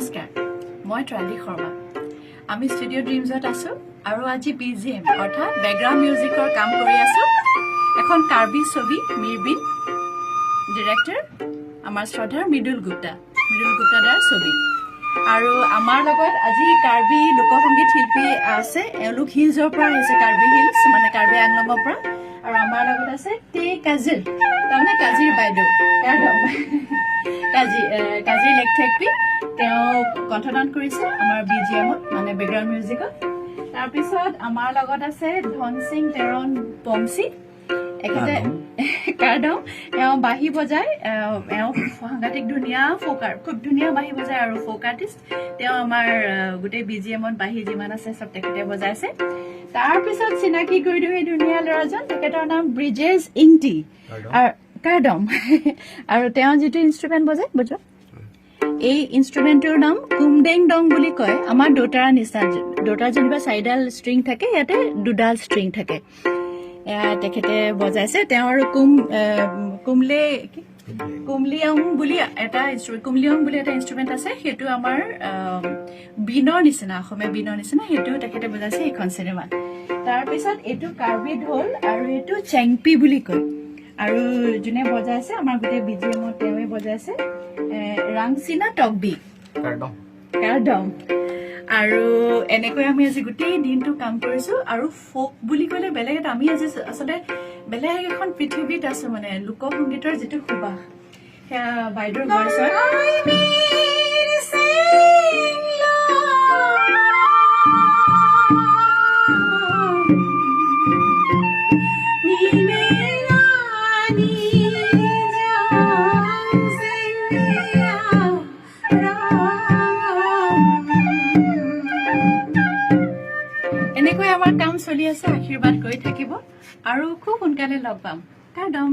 নমস্কাৰ মই তাৰালি শৰ্মা আমি ষ্টুডিও ড্ৰিমছত আছো আৰু আজি বিজিএম অৰ্থাৎ বেকগ্ৰাউণ্ড মিউজিকৰ কাম কৰি আছো এখন কাৰ্বি ছবি মিৰবিন ডিৰেক্টৰ আমাৰ শ্ৰদ্ধাৰ মৃদুল গুপ্তাদাৰ ছবি আৰু আমাৰ লগত আজি কাৰ্বি লোকসংগীত শিল্পী আছে এওঁলোক হিলছৰ পৰা আহিছে কাৰ্বি হিলছ মানে কাৰ্বি আংলঙৰ পৰা আৰু আমাৰ লগত আছে তে কাজিৰ তাৰমানে কাজিৰ বাইদেউ কাজিৰ লেকঠেকপি তেওঁ কণ্ঠদান কৰিছে আমাৰ বিজিএমত মানে বেকগ্ৰাউণ্ড মিউজিকত তাৰপিছত আমাৰ লগত আছে ধন সিং তেৰণ পমচি একেতে কাৰ্ডম এওঁ বাঁহী বজায় এওঁ সাংঘাতিক ধুনীয়া ফোকাৰ খুব ধুনীয়া বাঁহী বজায় আৰু ফোক আৰ্টিষ্ট তেওঁ আমাৰ গোটেই বিজিএমত বাঁহী যিমান আছে চব তেখেতে বজাইছে তাৰপিছত চিনাকি কৰি দিওঁ এই ধুনীয়া ল'ৰাজন তেখেতৰ নাম ব্ৰিজেছ ইংটি কাৰ্ডম আৰু তেওঁ যিটো ইনষ্ট্ৰুমেণ্ট বজায় বুজা এই ইনষ্ট্ৰুমেণ্টটোৰ নাম কুমডেং ডং বুলি কয় আমাৰ দুটাৰ নিচিনা দুটাৰ যেনিবা চাৰিডাল ষ্ট্ৰিং থাকে ইয়াতে দুডাল ষ্ট্ৰিং থাকে তেখেতে বজাইছে তেওঁ আৰু কুমলিয়ং বুলি এটা ইনষ্ট্ৰুমেণ্ট আছে সেইটো আমাৰ বিনৰ নিচিনা অসমীয়া বিনৰ নিচিনা সেইটো তেখেতে বজাইছে এইখন চিনেমাত তাৰপিছত এইটো কাৰ্বি ঢোল আৰু এইটো চেংপি বুলি কয় আৰু যোনে বজাইছে আমাৰ গোটেই বিজিএমত তেওঁৱে বজাইছে ৰাংচিনা টকবি কাৰ্ডম আৰু এনেকৈ আমি আজি গোটেই দিনটো কাম কৰিছো আৰু ফোক বুলি ক'লে বেলেগ এটা আমি আজি আচলতে বেলেগ এখন পৃথিৱীত আছো মানে লোকসংগীতৰ যিটো সুবাস সেয়া বাইদেউৰ ভইচ হয় এনেকৈ আমাৰ কাম চলি আছে আশীৰ্বাদ কৰি থাকিব আৰু খুব সোনকালে লগ পাম কাৰ্ডম